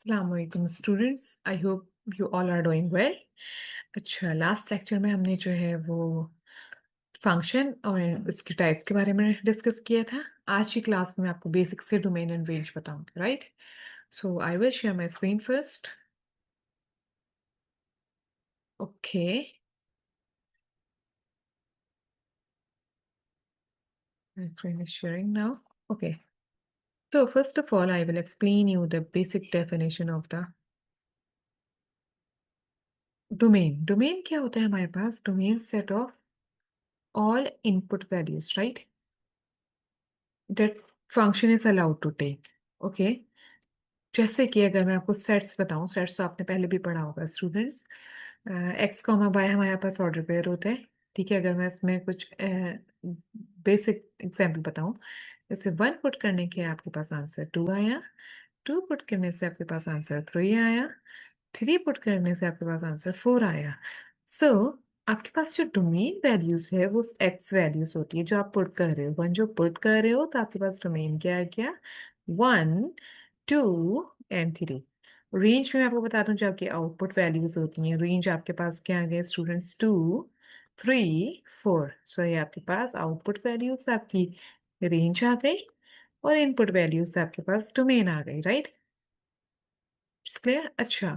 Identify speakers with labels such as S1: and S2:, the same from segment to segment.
S1: Assalamualaikum students, I hope you all are doing well. अच्छा, last lecture में हमने जो है वो फंक्शन और इसके टाइप्स के बारे में डिस्कस किया था। आज की क्लास में मैं आपको बेसिक से डोमेन एंड रेंज बताऊंगी, right? So I will share my screen first. Okay, my screen is sharing now. Okay, so first of all I will explain you the basic definition of the domain. Domain क्या होता है हमारे पास? Domain set of all input values, right? That function is allowed to take. Okay, जैसे कि अगर मैं आपको sets बताऊं, सेट्स तो आपने पहले भी पढ़ा होगा स्टूडेंट्स। एक्स कॉमा वाई हमारे पास ऑर्डर पेयर होता है। ठीक है, अगर मैं इसमें कुछ बेसिक एग्जांपल बताऊं, जैसे वन पुट करने के आपके पास आंसर टू आया, टू पुट करने से आपके पास आंसर थ्री आया, थ्री पुट करने से आपके पास आंसर फोर आया। सो आपके पास जो डोमेन वैल्यूज है वो एक्स वैल्यूज होती है जो आप पुट कर रहे हो। वन जो पुट कर रहे हो तो आपके पास डोमेन क्या है? क्या? One, two and three. Range में मैं आपको बता दूं जो आपकी आउटपुट वैल्यूज होती हैं, रेंज आपके पास क्या आ गया students? Two, three, four. So ये आपके पास आउटपुट वैल्यूज आपकी रेंज आ गई और इनपुट वैल्यूज आपके पास डोमेन आ गई, राइट? It's clear? अच्छा,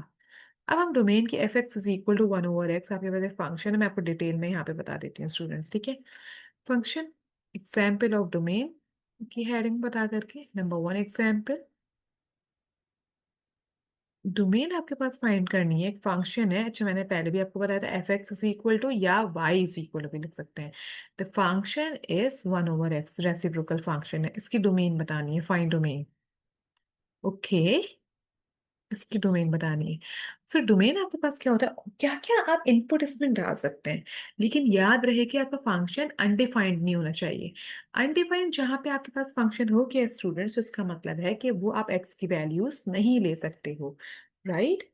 S1: अब हम डोमेन की F x is equal to one over X, आपके पास एक फंक्शन है, मैं आपको डिटेल में यहाँ पे बता देती हूँ स्टूडेंट्स। ठीक है, फंक्शन एग्जाम्पल ऑफ डोमेन की हेडिंग बता करके, नंबर वन एग्जाम्पल, डोमेन आपके पास फाइंड करनी है, एक फंक्शन है। अच्छा, मैंने पहले भी आपको बताया था F x is equal to या वाई इज इक्वल टू भी लिख सकते हैं। The function is one over X, reciprocal function है, इसकी डोमेन बतानी है, फाइंड डोमेन। ओके, इसकी डोमेन बतानी है। सो डोमेन आपके पास क्या होता है, क्या क्या आप इनपुट इसमें डाल सकते हैं, लेकिन याद रहे कि आपका फंक्शन अनडिफाइंड नहीं होना चाहिए। अनडिफाइंड जहां पे आपके पास फंक्शन हो गया स्टूडेंट्स, उसका मतलब है कि वो आप एक्स की वैल्यूज नहीं ले सकते हो, राइट?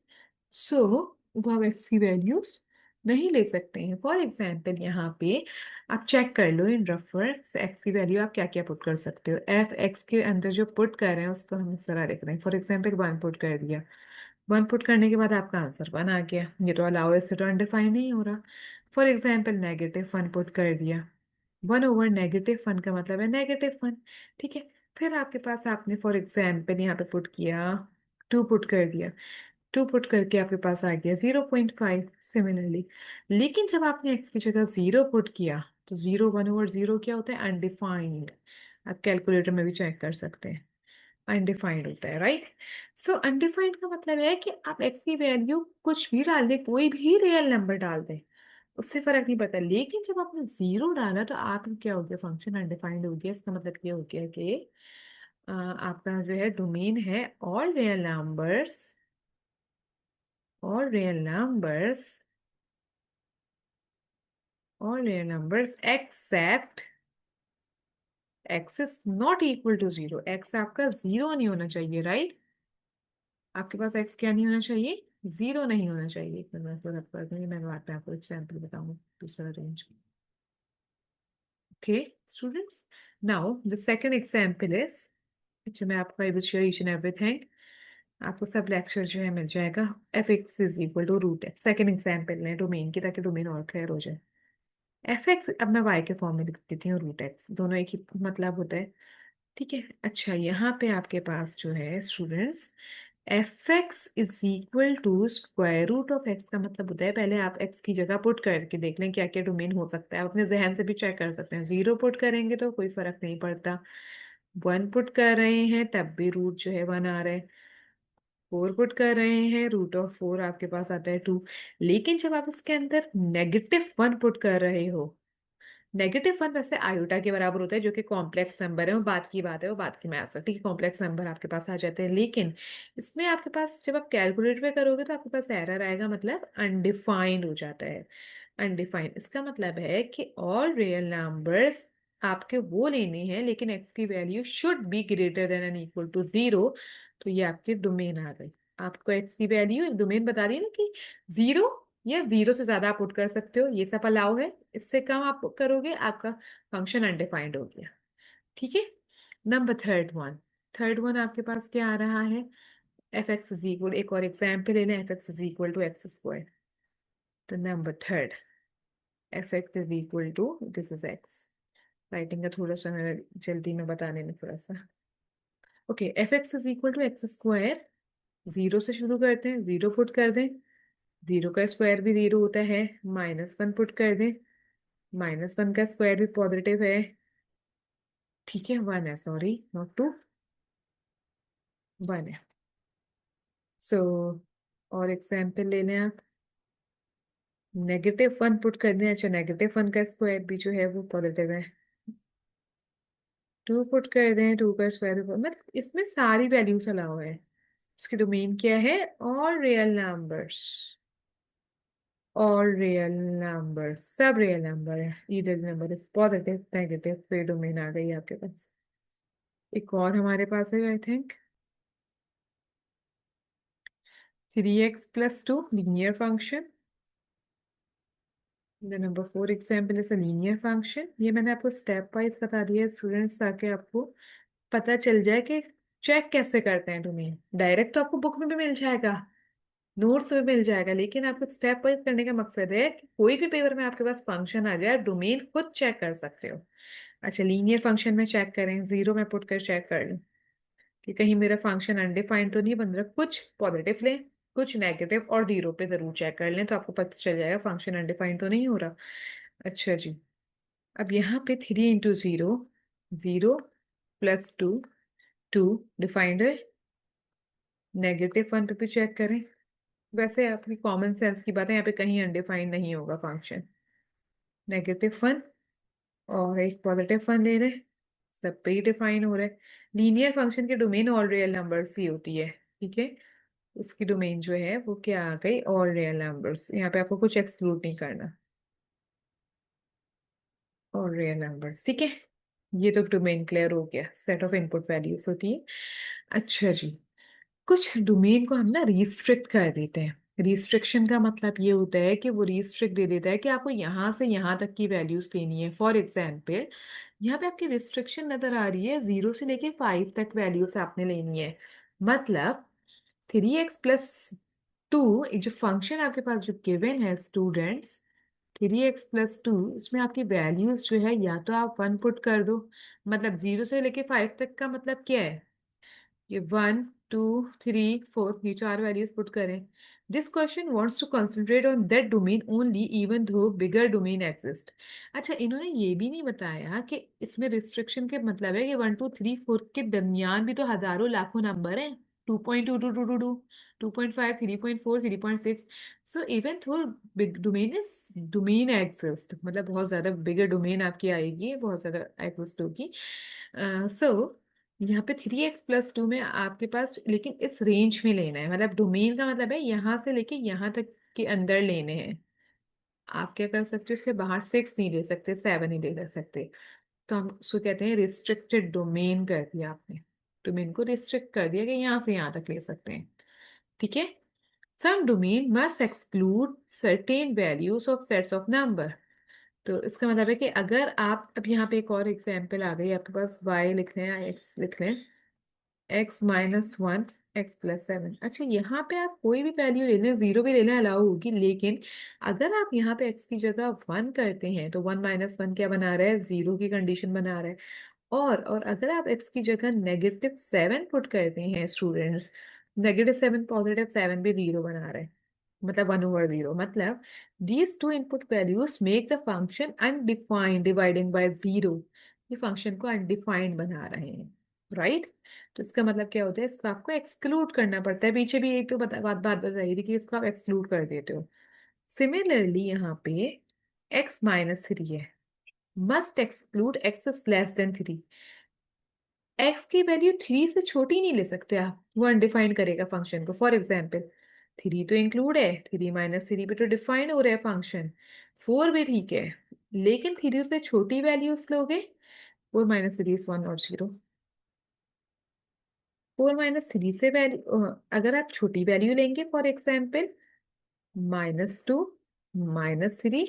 S1: सो वो आप एक्स की वैल्यूज नहीं ले सकते हैं। फॉर एग्जाम्पल यहाँ पे आप चेक कर लो इन रेफरेंस, एक्स की वैल्यू आप क्या क्या पुट कर सकते हो। एफ एक्स के अंदर जो पुट कर रहे हैं उसको हम इस तरह लिख रहे हैं, फॉर एग्जाम्पल वन पुट कर दिया, वन पुट करने के बाद आपका आंसर वन आ गया, ये तो अलाउ इससे तो अनडिफाइंड नहीं हो रहा। For example negative one put कर दिया, वन ओवर नेगेटिव वन का मतलब है नेगेटिव वन। ठीक है, फिर आपके पास आपने फॉर एग्जाम्पल यहाँ पे पुट किया, टू पुट कर दिया, टू पुट करके आपके पास आ गया 0.5 सिमिलरली। लेकिन जब आपने एक्स की जगह जीरो पुट किया तो जीरो, वन ओवर जीरो क्या होता है? अनडिफाइंड। आप कैलकुलेटर में भी चेक कर सकते हैं, अनडिफाइंड होता है, राइट? सो अनडिफाइंड का मतलब है कि आप एक्स की वैल्यू कुछ भी डाल दें, कोई भी रियल नंबर डाल दें, उससे फर्क नहीं पड़ता। लेकिन जब आपने जीरो डाला तो आप क्या हो गया? फंक्शन अनडिफाइंड हो गया। इसका मतलब ये हो गया कि आपका जो है डोमेन है all real numbers, all real numbers, all real numbers except x is not equal to zero। x आपका जीरो नहीं होना चाहिए, राइट? आपके पास x क्या नहीं होना चाहिए? जीरो नहीं होना चाहिए। एक मिनट मैं इसको रब कर दूंगी, मैं बाद में आपको एग्जाम्पल बताऊंगा दूसरा range. Okay students, now the second example is, अच्छा मैं आपको I will share each and everything, आपको सब लेक्चर जो है मिल जाएगा। F x is equal to root X, second example है डोमेन की, ताकि डोमेन और क्लियर हो जाए। एफ एक्स अब मैं वाई के फॉर्म में लिख देती हूँ, रूट एक्स, दोनों एक ही मतलब होता है। ठीक है, अच्छा यहाँ पे आपके पास जो है students, F x is equal to square root of X का मतलब होता है, पहले आप एक्स की जगह पुट करके देख लें क्या क्या डोमेन हो सकता है, आप अपने जहन से भी चेक कर सकते हैं। जीरो पुट करेंगे तो कोई फर्क नहीं पड़ता, वन पुट कर रहे हैं तब भी रूट जो है वन आ रहा है, फोर पुट कर रहे हैं रूट ऑफ फोर आपके पास आता है टू। लेकिन जब आप इसके अंदर नेगेटिव वन पुट कर रहे हो, नेगेटिव वन वैसे आयोटा के बराबर होता है जो कि कॉम्प्लेक्स नंबर है, वो बात की बात है, वो बात की मैं आ सकती है, कॉम्प्लेक्स नंबर आपके पास आ जाते हैं। लेकिन इसमें आपके पास जब आप कैलकुलेट पे करोगे तो आपके पास एरर आएगा, मतलब अनडिफाइंड हो जाता है। अनडिफाइंड इसका मतलब है कि ऑल रियल नंबर्स आपके वो लेने हैं, लेकिन एक्स की value should be greater than and equal to zero. तो ये आपकी डोमेन आ गई। आपको एक्स की वैल्यू डोमेन बता दी ना कि जीरो या जीरो से ज्यादा आप पुट कर सकते हो, ये सब अलाउ है। इससे कम आप करोगे आपका फंक्शन अनडिफाइंड हो गया। ठीक है, number third one, third one आपके पास क्या आ रहा है? एफ एक्स इज इक्वल, एक और एग्जाम्पल लेना, f x is equal to x square. तो number third, f x is equal to, this is x. Writing का थोड़ा सा मैं जल्दी में बताने में थोड़ा सा, okay, F x is equal to x square. Zero से शुरू करते हैं, जीरो पुट कर दें, जीरो का स्क्वायर भी जीरो होता है, -1 पुट कर दें, -1 का स्क्वायर भी पॉजिटिव है, ठीक है, 1 है, सॉरी नॉट 2, 1 है। सो और एग्जाम्पल ले लें आप, -1 पुट कर दें, अच्छा -1 का स्क्वायर भी जो है वो पॉजिटिव है, 2 पुट कर दें, 2 का स्क्वायर भी मतलब इसमें सारी वैल्यूज अलाउ है। इसकी डोमेन क्या है, all real numbers, all real number, सब रियल नंबर है, इधर नंबर इज पॉजिटिव नेगेटिव, तो ये डोमेन आ गई आपके पास। एक और हमारे पास है, I think 3x + 2 linear function. The number 4 example is a linear function. ये मैंने आपको स्टेप वाइज बता दिया है स्टूडेंट्स, ताकि आपको पता चल जाए कि चेक कैसे करते हैं डोमेन। डायरेक्ट तो आपको बुक में भी मिल जाएगा, नोट्स में मिल जाएगा, लेकिन आपको स्टेप वाइज करने का मकसद है कि कोई भी पेपर में आपके पास फंक्शन आ जाए, डोमेन खुद चेक कर सकते हो। अच्छा, लीनियर फंक्शन में चेक करें, जीरो में पुट कर चेक कर लूं कि कहीं मेरा फंक्शन अनडिफाइंड तो नहीं बन रहा, कुछ पॉजिटिव लें, कुछ नेगेटिव, और जीरो पे जरूर चेक कर लें, तो आपको पता चल जाएगा फंक्शन अनडिफाइंड तो नहीं हो रहा। अच्छा जी, अब यहाँ पे 3 × 0, 0 + 2, 2 डिफाइंड है, -1 पे भी चेक करें। वैसे आपकी कॉमन सेंस की बात है, यहाँ पे कहीं अनडिफाइंड नहीं होगा फंक्शन। -1 और एक +1 ले रहे, सब पे ही डिफाइन हो रहा है। लीनियर फंक्शन की डोमेन ऑल रियल नंबर्स ही होती है, ठीक है। इसकी डोमेन जो है वो क्या आ गई, ऑल रियल नंबर्स, यहाँ पे आपको कुछ एक्सक्लूड नहीं करना, ऑल रियल नंबर्स, ठीक है। ये तो डोमेन क्लियर हो गया, सेट ऑफ इनपुट वैल्यूज होती है। अच्छा जी, कुछ डोमेन को हम ना रिस्ट्रिक्ट कर देते हैं। रिस्ट्रिक्शन का मतलब ये होता है कि वो रिस्ट्रिक्ट दे देता है कि आपको यहाँ से यहाँ तक की वैल्यूज लेनी है। फॉर एग्जाम्पल, यहाँ पे आपकी रिस्ट्रिक्शन नजर आ रही है, 0 से लेके 5 तक वैल्यूज आपने लेनी है। मतलब 3x + 2, जो फंक्शन आपके पास जो गिवन है स्टूडेंट्स, 3x + 2, इसमें आपकी वैल्यूज जो है या तो आप 1 पुट कर दो, मतलब 0 से लेके 5 तक का मतलब क्या है, ये 1 2 3 4, ये 4 वैल्यूज पुट करें। This question wants to concentrate on that domain only even though bigger domain exist. अच्छा, इन्होंने ये भी नहीं बताया कि इसमें रिस्ट्रिक्शन के मतलब है कि 1 2 3 4 के दरमियान भी तो हजारों लाखों नंबर हैं, 2.2222, 2.5, 3.4, 3.6। सो इवन थो big domain is domain exist, मतलब बहुत ज्यादा बिगर डोमेन आपकी आएगी, बहुत ज्यादा एग्जिस्ट होगी। सो यहाँ पे 3x + 2 में आपके पास लेकिन इस रेंज में लेना है, मतलब डोमेन का मतलब है यहाँ से लेके यहाँ तक के अंदर लेने हैं। आप क्या कर सकते हो, इससे बाहर 6 नहीं ले सकते, 7 ही ले सकते। तो हम उसको कहते हैं रिस्ट्रिक्टेड डोमेन कर दिया आपने, डोमेन को रिस्ट्रिक्ट कर दिया कि यहाँ से यहाँ तक ले सकते हैं, ठीक है। Some domain must exclude certain values of sets of number. तो इसका मतलब है कि अगर आप, अब यहाँ पे एक और एग्जाम्पल आ गई आपके पास, y लिख लें या x लिख लें, x - 1, x + 7। अच्छा, यहाँ पे आप कोई भी वैल्यू ले लें, जीरो भी ले लें, अलाउ होगी, लेकिन अगर आप यहाँ पे x की जगह 1 करते हैं तो 1 - 1 क्या बना रहा है, जीरो की कंडीशन बना रहा है। और अगर आप x की जगह -7 पुट करते हैं स्टूडेंट्स, -7 +7 भी जीरो बना रहा है, मतलब 1/0, मतलब these two input values make the function undefined dividing by 0। ये फंक्शन को अनडिफाइंड बना रहे हैं, राइट। तो इसका मतलब क्या होता है, इसको आपको एक्सक्लूड करना पड़ता है। पीछे भी एक तो बात बताई थी कि इसको आप एक्सक्लूड कर देते हो। सिमिलरली यहाँ पे x - 3 है, मस्ट एक्सक्लूड x <3। एक्स की वैल्यू 3 से छोटी नहीं ले सकते आप, वो अनडिफाइंड करेगा फंक्शन को। फॉर एग्जाम्पल, 3 तो इंक्लूड है, 3 - 3 भी तो डिफाइंड हो रहा है फंक्शन, 4 भी ठीक है, लेकिन 3 से छोटी वैल्यूज लोगे, 4 - 3 इज 1 और 0। 4 - 3 से वैल्यू अगर आप छोटी वैल्यू लेंगे, फॉर एग्जाम्पल -2 -3,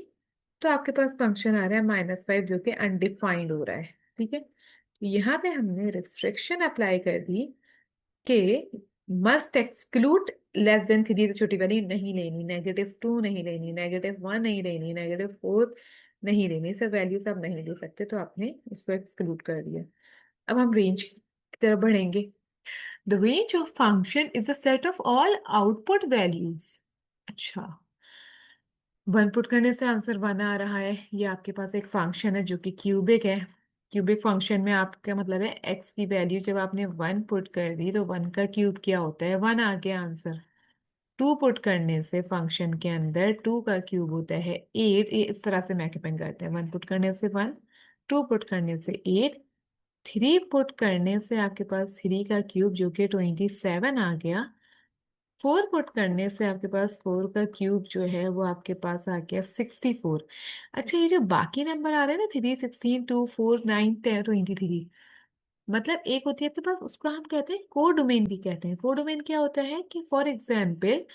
S1: तो आपके पास फंक्शन आ रहा है -5, जो कि अनडिफाइंड हो रहा है, ठीक है। तो यहाँ पे हमने रिस्ट्रिक्शन अप्लाई कर दी कि मस्ट एक्सक्लूड लेस देन 3 से छोटी वाली नहीं लेनी, -2 नहीं लेनी, -1 नहीं लेनी, -4 नहीं लेनी, सब वैल्यूज आप नहीं ले सकते, तो आपने इसको एक्सक्लूड कर दिया। अब हम रेंज की तरफ बढ़ेंगे। The range of function is a set of all output values. अच्छा, 1 पुट करने से आंसर 1 आ रहा है। ये आपके पास एक फंक्शन है जो कि क्यूबिक है। क्यूबिक फंक्शन में आपका मतलब है एक्स की वैल्यू जब आपने 1 पुट कर दी तो 1 का क्यूब क्या होता है, 1 आ गया आंसर। 2 पुट करने से फंक्शन के अंदर 2 का क्यूब होता है 8। ये इस तरह से मैपिंग करते हैं, 1 पुट करने से 1, 2 पुट करने से 8, 3 पुट करने से आपके पास 3 का क्यूब जो कि 27 आ गया। 4 पुट करने से आपके पास 4 का क्यूब जो है वो आपके पास आ गया 64। अच्छा, ये जो बाकी नंबर आ रहे हैं ना, 3, 16, 2, 4, 9, 10, 23, मतलब एक होती है आपके पास, उसको हम कहते हैं कोडोमेन भी कहते हैं। कोडोमेन क्या होता है कि फॉर एग्जाम्पल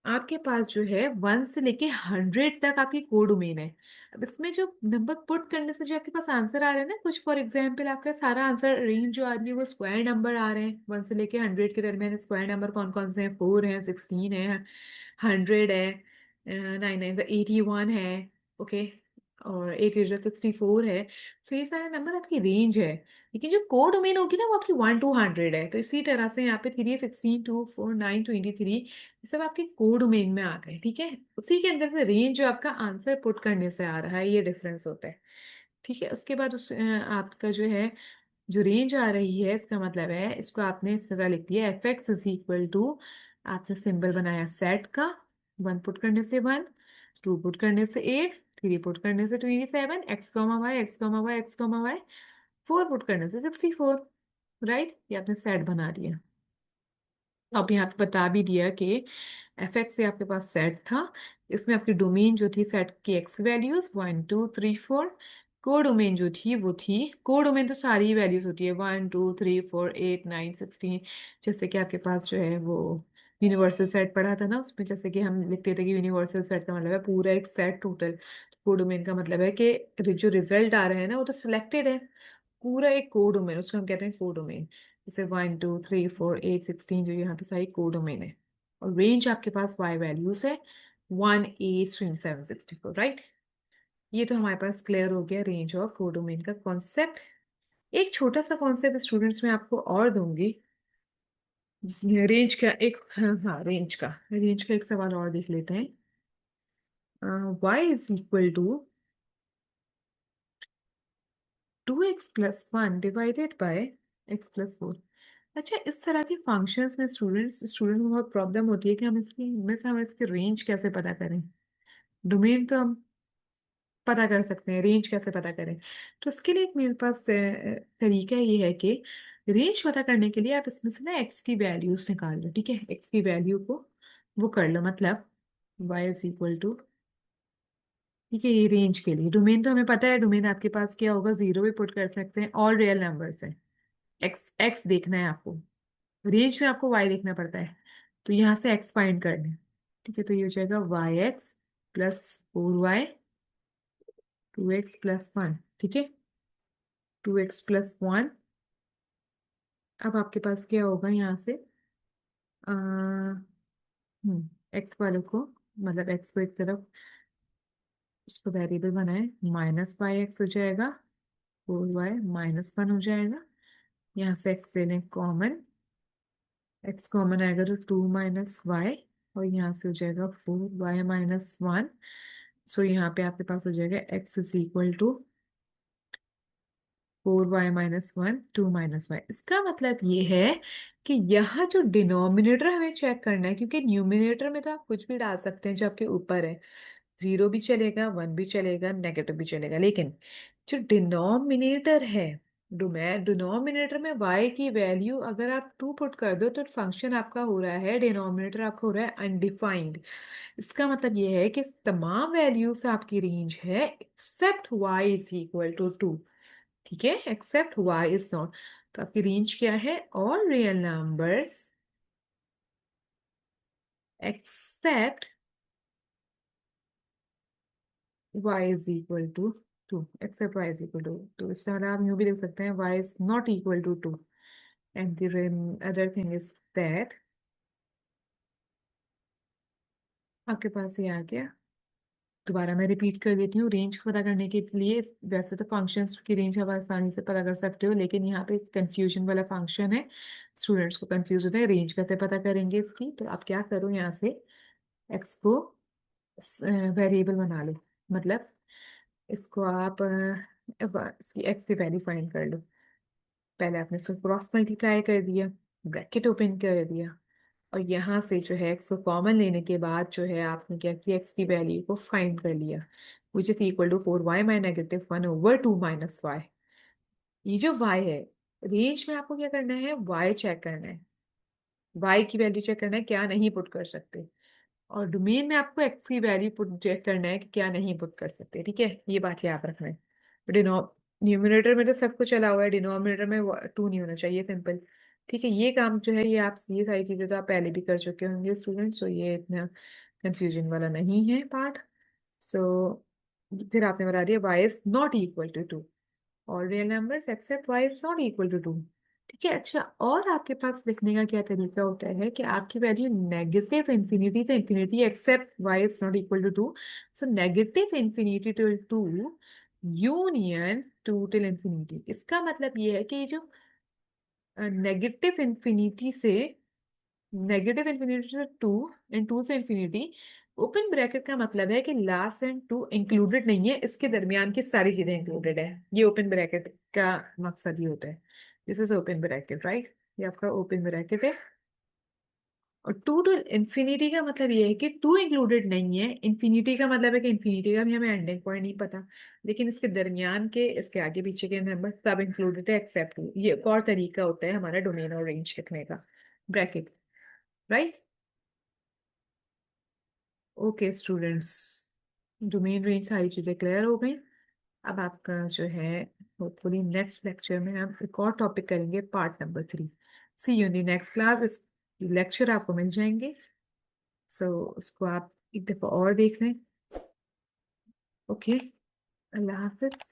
S1: आपके पास जो है 1 से लेके 100 तक आपकी कोडोमेन है। अब इसमें जो नंबर पुट करने से जो आपके पास आंसर आ रहे हैं ना, कुछ फॉर एग्जाम्पल आपका सारा आंसर रेंज जो आ रही है वो स्क्वायर नंबर आ रहे हैं। 1 से लेके 100 के दरमियान स्क्वायर नंबर कौन कौन से हैं, 4 है, 16 है, 100 है, 9 9 81 है, ओके, और 8 8 64 है। सो ये सारे नंबर आपकी रेंज है। लेकिन जो कोडोमेन होगी ना वो आपकी 1 to 100 है। तो इसी तरह से यहाँ पे 3 16 2 4 9 23 ये सब आपके कोड डोमेन में आ गए, ठीक है। उसी के अंदर से रेंज जो आपका आंसर पुट करने से आ रहा है, ये डिफरेंस होता है, ठीक है। उसके बाद आपका जो है जो रेंज आ रही है, इसका मतलब है इसको आपने इस तरह लिख दिया, F x is equal to, आपने सिंबल बनाया सेट का, 1 पुट करने से 1, 2 पुट करने से 8, 3 पुट करने से 27, X comma Y, X comma Y, X comma Y, 4 put करने से 64, राइट। ये आपने सेट बना दिया। अब यहाँ पे बता भी दिया कि एफ एक्स से आपके पास सेट था, इसमें आपकी डोमेन जो थी सेट की एक्स वैल्यूज 1 2 3 4, को डोमेन जो थी वो थी, को डोमेन तो सारी वैल्यूज होती है 1 2 3 4 8 9 16। जैसे कि आपके पास जो है वो यूनिवर्सल सेट पढ़ा था ना, उसमें जैसे कि हम लिखते थे कि यूनिवर्सल सेट का मतलब है पूरा एक सेट टोटल। को डोमेन का मतलब है कि जो रिजल्ट आ रहे हैं ना वो तो सिलेक्टेड है, पूरा एक कोडोमेन, उसको हम कहते हैं कोडोमेन। जैसे 1 2 3 4 8 16 जो यहाँ पे सारी कोडोमेन है। और रेंज आपके पास वाई वैल्यूज है 1 8 27 64, राइट। ये तो हमारे पास क्लियर हो गया रेंज और कोडोमेन का कॉन्सेप्ट। एक छोटा सा कॉन्सेप्ट स्टूडेंट्स में आपको और दूंगी, रेंज का एक, हाँ हाँ, रेंज का एक सवाल और देख लेते हैं। Y is equal to 2x+1 divided by x+4। अच्छा, इस तरह के फंक्शंस में स्टूडेंट को बहुत प्रॉब्लम होती है कि हम इसकी रेंज कैसे पता करें। डोमेन तो हम पता कर सकते हैं, रेंज कैसे पता करें। तो इसके लिए एक मेरे पास तरीका ये है कि रेंज पता करने के लिए आप इसमें से ना एक्स की वैल्यूज निकाल लो, ठीक है। एक्स की वैल्यू को वो कर लो, मतलब y इज इक्वल टू, ठीक है। ये रेंज के लिए डोमेन तो हमें पता है, डोमेन आपके पास क्या होगा, 0 भी पुट कर सकते हैं, ऑल रियल नंबर्स हैं। एक्स एक्स देखना है आपको, रेंज में आपको वाई देखना पड़ता है, तो यहाँ से एक्स फाइंड करना है, ठीक है। तो ये हो जाएगा y(x+4y) 2x+1, ठीक है, 2x+1। अब आपके पास क्या होगा यहाँ से, एक्स वालों को, मतलब एक्स को एक तरफ उसको वेरिएबल बनाए, -y(x) हो जाएगा, 4y (-1) हो जाएगा। यहाँ से एक्स ले लें कॉमन, एक्स कॉमन आएगा तो 2 - y, और यहाँ से हो जाएगा 4y (-1). सो यहाँ पे आपके पास हो जाएगा X is equal to 4y(-1), 2 - y। इसका मतलब ये है कि यहाँ जो डिनोमिनेटर हमें चेक करना है, क्योंकि न्यूमिनेटर में तो आप कुछ भी डाल सकते हैं जो आपके ऊपर है, 0 भी चलेगा, 1 भी चलेगा, नेगेटिव भी चलेगा, लेकिन जो डिनोमिनेटर है, डिनोमिनेटर में y की वैल्यू अगर आप 2 पुट कर दो तो फंक्शन आपका हो रहा है, डिनोमिनेटर आपका हो रहा है अनडिफाइंड। इसका मतलब ये है कि तमाम वैल्यूज आपकी रेंज है except y is equal to 2, ठीक है, एक्सेप्ट y इज नॉट। तो आपकी रेंज क्या है, all real numbers except y is equal to 2, except y is equal to 2। इस तरह आप यूं भी लिख सकते हैं y is not equal to 2 and the other thing is that आपके पास ये आ गया। दोबारा मैं रिपीट कर देती हूँ रेंज को पता करने के लिए। वैसे तो फंक्शंस की रेंज आप आसानी से पता कर सकते हो, लेकिन यहाँ पे कंफ्यूजन वाला फंक्शन है, स्टूडेंट्स को कंफ्यूज होता है रेंज कैसे पता करेंगे इसकी। तो आप क्या करो, यहाँ से एक्स को वेरिएबल बना लो, मतलब इसको आप इसकी एक्स की वैल्यू फाइंड कर लो। पहले आपने इसको क्रॉस मल्टीप्लाई कर दिया, ब्रैकेट ओपन कर दिया, और यहाँ से जो है एक्स को कॉमन लेने के बाद जो है आपने क्या किया, एक्स की वैल्यू को फाइंड कर लिया, which is equal to 4y my -1/2 - y। ये जो y है, रेंज में आपको क्या करना है, y चेक करना है, y की वैल्यू चेक करना है क्या नहीं पुट कर सकते, और डोमेन में आपको एक्स की वैल्यू पुट चेक करना है कि क्या नहीं पुट कर सकते। ठीक है, ये बात याद रखना है। न्यूमिनेटर में तो सब कुछ चला हुआ है, डिनोमिनेटर में 2 नहीं होना चाहिए, सिंपल। ठीक है, ये काम जो है ये आप, ये सारी चीज़ें तो आप पहले भी कर चुके होंगे स्टूडेंट्स, तो ये इतना कंफ्यूजन वाला नहीं है पार्ट। सो फिर आपने बता दिया y is not equal to 2, और real numbers except y is not equal to 2। ठीक है, अच्छा, और आपके पास लिखने का क्या तरीका होता है कि आपकी वैल्यू नेगेटिव इंफिनिटी से infinity except y is not equal to 2। So negative infinity till 2 union 2 till infinity. इसका मतलब ये है कि ये जो नेगेटिव इंफिनिटी से -2 एंड 2 से इंफिनिटी, ओपन ब्रैकेट का मतलब है कि लास्ट एंड 2 इंक्लूडेड नहीं है, इसके दरमियान की सारी चीजें इंक्लूडेड है। ये ओपन ब्रैकेट का मकसद ही होता है, this is open bracket, right. ये आपका ओपन ब्रैकेट है। और 2 टू इंफिनिटी का मतलब ये है कि 2 इंक्लूडेड नहीं है, इंफिनिटी का मतलब है कि इंफिनिटी का भी हमें एंडिंग पॉइंट नहीं पता, लेकिन इसके दरमियान के, इसके आगे पीछे के नंबर सब इंक्लूडेड है एक्सेप्ट 2। ये एक और तरीका होता है हमारा डोमेन और रेंज लिखने का, bracket, right. Okay students, domain range सारी चीज़ें क्लियर हो गई। अब आपका जो है, होपफुली नेक्स्ट लेक्चर में हम एक और टॉपिक करेंगे, part number 3। See you in the next class. इस लेक्चर आपको मिल जाएंगे, सो उसको आप एक दफ़ा और देख लें। ओके, अल्लाह हाफिज़।